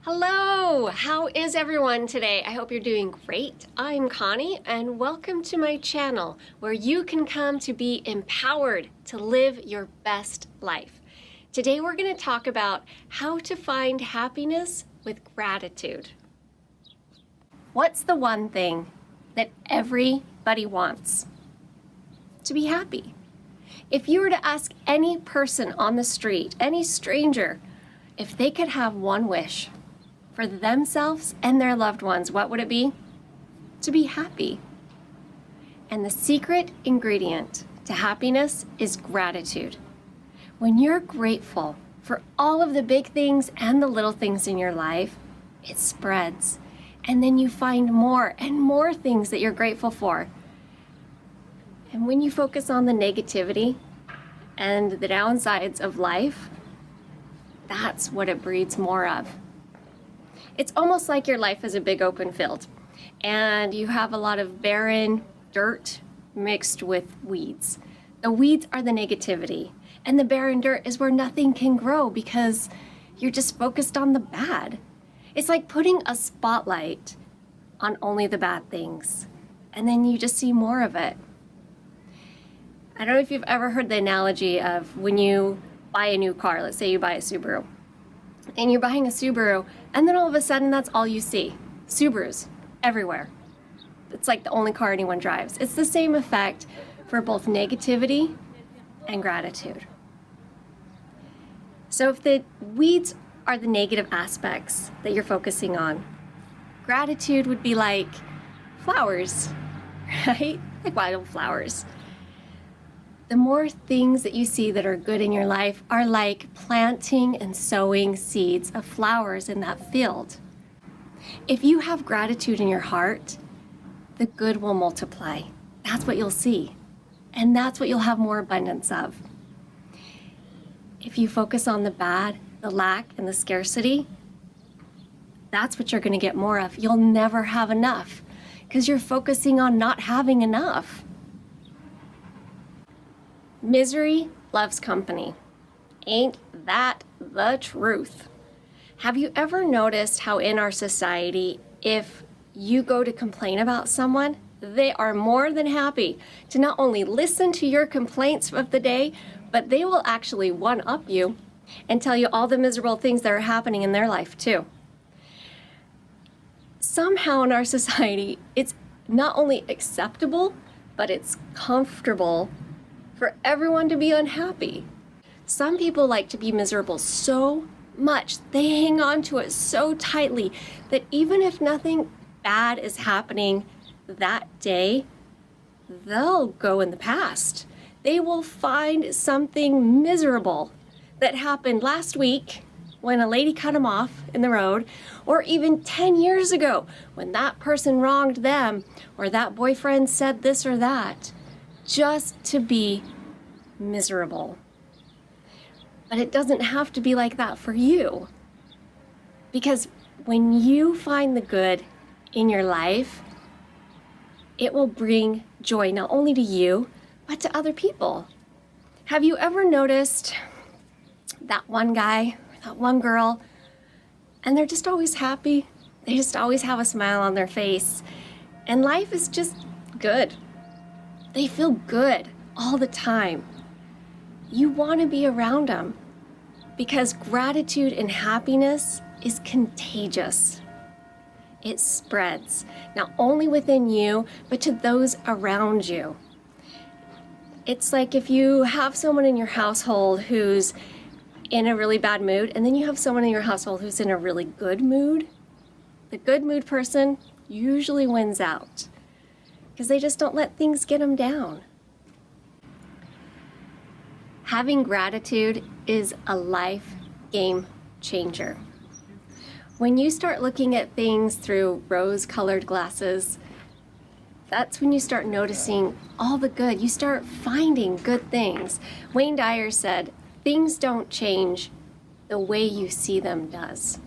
Hello! How is everyone today? I hope you're doing great. I'm Connie and welcome to my channel where you can come to be empowered to live your best life. Today we're going to talk about how to find happiness with gratitude. What's the one thing that everybody wants? To be happy. If you were to ask any person on the street, any stranger, if they could have one wish for themselves and their loved ones, what would it be? To be happy. And the secret ingredient to happiness is gratitude. When you're grateful for all of the big things and the little things in your life, it spreads. And then you find more and more things that you're grateful for. And when you focus on the negativity and the downsides of life, that's what it breeds more of. It's almost like your life is a big open field and you have a lot of barren dirt mixed with weeds. The weeds are the negativity and the barren dirt is where nothing can grow because you're just focused on the bad. It's like putting a spotlight on only the bad things and then you just see more of it. I don't know if you've ever heard the analogy of when you buy a new car, let's say you buy a Subaru, and you're buying a Subaru, and then all of a sudden that's all you see. Subarus everywhere. It's like the only car anyone drives. It's the same effect for both negativity and gratitude. So if the weeds are the negative aspects that you're focusing on, gratitude would be like flowers, right? Like wildflowers. The more things that you see that are good in your life are like planting and sowing seeds of flowers in that field. If you have gratitude in your heart, the good will multiply. That's what you'll see. And that's what you'll have more abundance of. If you focus on the bad, the lack, and the scarcity, that's what you're going to get more of. You'll never have enough because you're focusing on not having enough. Misery loves company. Ain't that the truth? Have you ever noticed how in our society, if you go to complain about someone, they are more than happy to not only listen to your complaints of the day, but they will actually one-up you and tell you all the miserable things that are happening in their life too. Somehow in our society, it's not only acceptable, but it's comfortable for everyone to be unhappy. Some people like to be miserable so much, they hang on to it so tightly that even if nothing bad is happening that day, they'll go in the past. They will find something miserable that happened last week when a lady cut them off in the road, or even 10 years ago when that person wronged them, or that boyfriend said this or that, just to be miserable. But it doesn't have to be like that for you. Because when you find the good in your life, it will bring joy not only to you, but to other people. Have you ever noticed that one guy, or that one girl, and they're just always happy? They just always have a smile on their face. And life is just good. They feel good all the time. You want to be around them because gratitude and happiness is contagious. It spreads, not only within you, but to those around you. It's like if you have someone in your household who's in a really bad mood, and then you have someone in your household who's in a really good mood. The good mood person usually wins out because they just don't let things get them down. Having gratitude is a life game changer. When you start looking at things through rose-colored glasses, that's when you start noticing all the good. You start finding good things. Wayne Dyer said, "Things don't change, the way you see them does."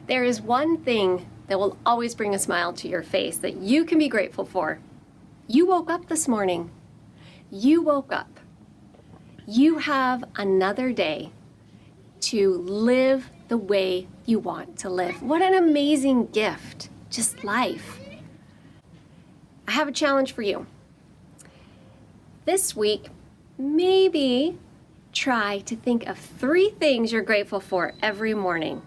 There is one thing that will always bring a smile to your face that you can be grateful for. You woke up this morning. You woke up. You have another day to live the way you want to live. What an amazing gift, just life. I have a challenge for you. This week, maybe try to think of 3 things you're grateful for every morning.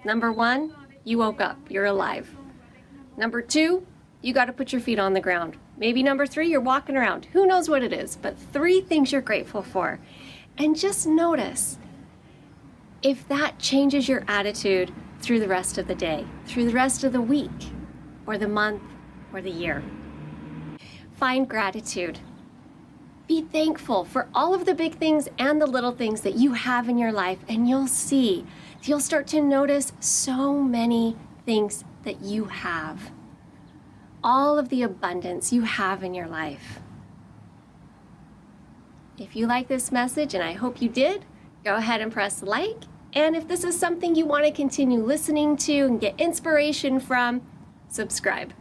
Number 1, you woke up, you're alive. Number 2, you got to put your feet on the ground. Maybe number 3, you're walking around. Who knows what it is, but 3 things you're grateful for. And just notice if that changes your attitude through the rest of the day, through the rest of the week, or the month, or the year. Find gratitude. Be thankful for all of the big things and the little things that you have in your life, and you'll start to notice so many things that you have. All of the abundance you have in your life. If you like this message, and I hope you did, go ahead and press like. And if this is something you want to continue listening to and get inspiration from, subscribe.